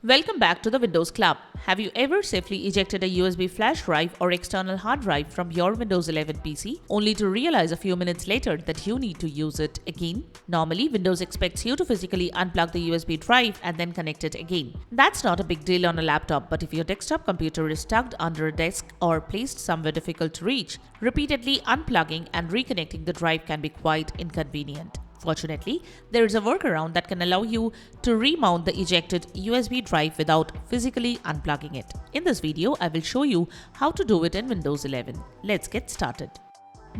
Welcome back to the Windows Club. Have you ever safely ejected a USB flash drive or external hard drive from your Windows 11 PC only to realize a few minutes later that you need to use it again? Normally, Windows expects you to physically unplug the USB drive and then connect it again. That's not a big deal on a laptop, but if your desktop computer is tucked under a desk or placed somewhere difficult to reach, repeatedly unplugging and reconnecting the drive can be quite inconvenient. Fortunately, there is a workaround that can allow you to remount the ejected USB drive without physically unplugging it. In this video, I will show you how to do it in Windows 11. Let's get started.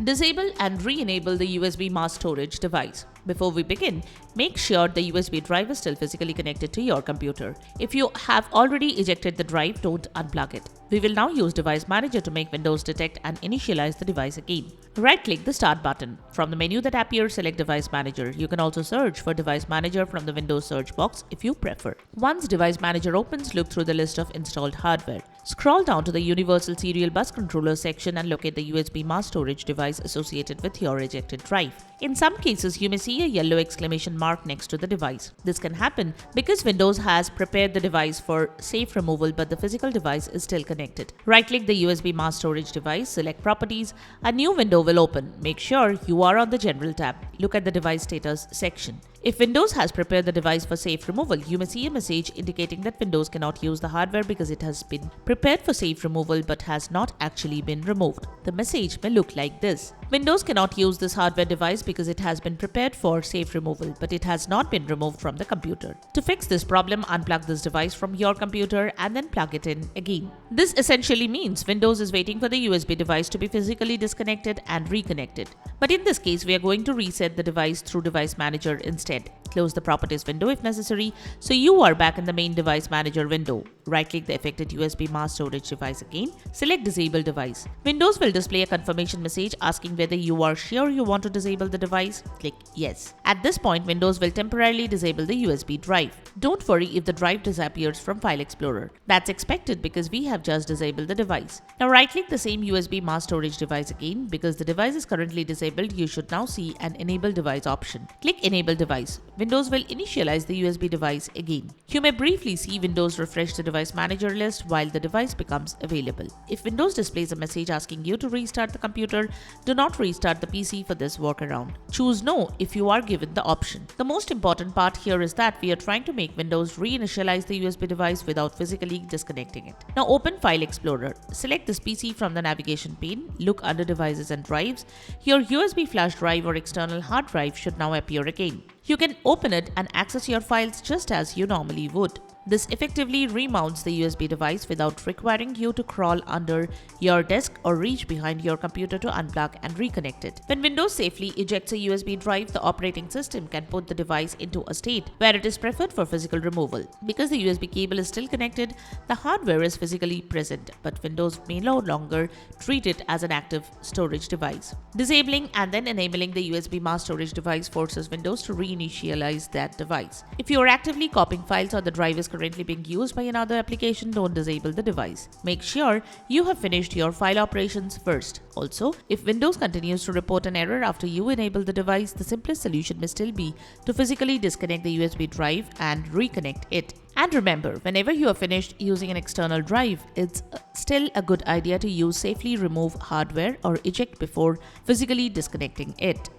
Disable and re-enable the USB mass storage device. Before we begin, make sure the USB drive is still physically connected to your computer. If you have already ejected the drive, don't unplug it. We will now use Device Manager to make Windows detect and initialize the device again. Right-click the Start button. From the menu that appears, select Device Manager. You can also search for Device Manager from the Windows search box if you prefer. Once Device Manager opens, look through the list of installed hardware. Scroll down to the Universal Serial Bus Controller section and locate the USB mass storage device associated with your ejected drive. In some cases, you may see a yellow exclamation mark next to the device. This can happen because Windows has prepared the device for safe removal, but the physical device is still connected. Right-click the USB mass storage device, select Properties. A new window will open. Make sure you are on the General tab. Look at the Device Status section. If Windows has prepared the device for safe removal, you may see a message indicating that Windows cannot use the hardware because it has been prepared for safe removal but has not actually been removed. The message may look like this. Windows cannot use this hardware device because it has been prepared for safe removal, but it has not been removed from the computer. To fix this problem, unplug this device from your computer and then plug it in again. This essentially means Windows is waiting for the USB device to be physically disconnected and reconnected. But in this case, we are going to reset the device through Device Manager instead. Close the Properties window if necessary, so you are back in the main Device Manager window. Right-click the affected USB mass storage device again. Select Disable Device. Windows will display a confirmation message asking whether you are sure you want to disable the device. Click Yes. At this point, Windows will temporarily disable the USB drive. Don't worry if the drive disappears from File Explorer. That's expected because we have just disabled the device. Now right-click the same USB mass storage device again. Because the device is currently disabled, you should now see an Enable Device option. Click Enable Device. Windows will initialize the USB device again. You may briefly see Windows refresh the Device Manager list while the device becomes available. If Windows displays a message asking you to restart the computer, do not restart the PC for this workaround. Choose No if you are given the option. The most important part here is that we are trying to make Windows reinitialize the USB device without physically disconnecting it. Now open File Explorer. Select this PC from the navigation pane. Look under Devices and Drives. Your USB flash drive or external hard drive should now appear again. You can open it and access your files just as you normally would. This effectively remounts the USB device without requiring you to crawl under your desk or reach behind your computer to unplug and reconnect it. When Windows safely ejects a USB drive, the operating system can put the device into a state where it is preferred for physical removal. Because the USB cable is still connected, the hardware is physically present, but Windows may no longer treat it as an active storage device. Disabling and then enabling the USB mass storage device forces Windows to reinitialize that device. If you are actively copying files or the drive is currently being used by another application, don't disable the device. Make sure you have finished your file operations first. Also, if Windows continues to report an error after you enable the device, the simplest solution may still be to physically disconnect the USB drive and reconnect it. And remember, whenever you are finished using an external drive, it's still a good idea to safely remove hardware or eject before physically disconnecting it.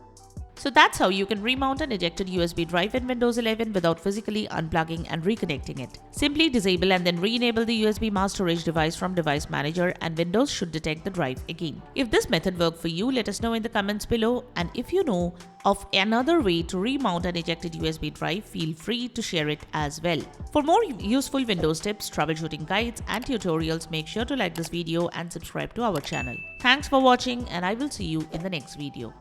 So that's how you can remount an ejected USB drive in Windows 11 without physically unplugging and reconnecting it. Simply disable and then re-enable the USB mass storage device from Device Manager and Windows should detect the drive again. If this method worked for you, let us know in the comments below, and if you know of another way to remount an ejected USB drive, feel free to share it as well. For more useful Windows tips, troubleshooting guides and tutorials, make sure to like this video and subscribe to our channel. Thanks for watching, and I will see you in the next video.